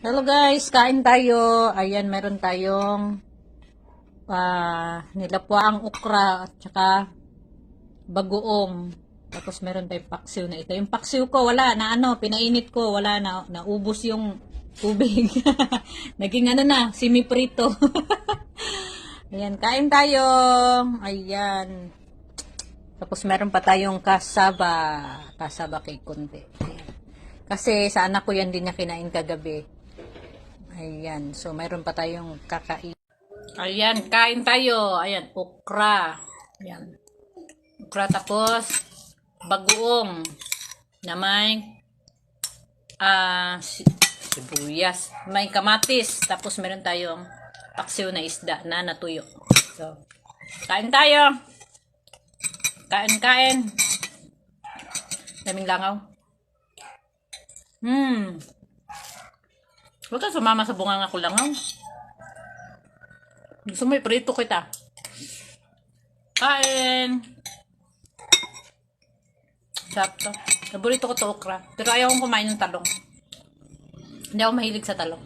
Hello guys, kain tayo. Ayan, meron tayong nilapwaang okra at saka bagoong. Tapos meron tayong paksiw na ito. Yung paksiw ko, wala na pinainit ko, wala na, naubos yung tubig. Naging semi-prito. Ayan, kain tayo. Ayan. Tapos meron pa tayong kasaba. Kasaba kay konti. Ayan. Kasi sa anak ko yan din niya kinain kagabi. Ayan. So, mayroon pa tayong kakain. Ayan, kain tayo. Ayan, okra. Ayan. Okra tapos, bagoong na may sibuyas. May kamatis. Tapos, meron tayong paksiw na isda na natuyo. So, kain tayo. Kain. Daming langaw. Huwag ka sumama sa bunga ko langaw. Gusto mo iprito kita. Kain. Sarap to. Paborito ko to okra. Pero ayaw kong kumain ng talong. Hindi ako mahilig sa talong.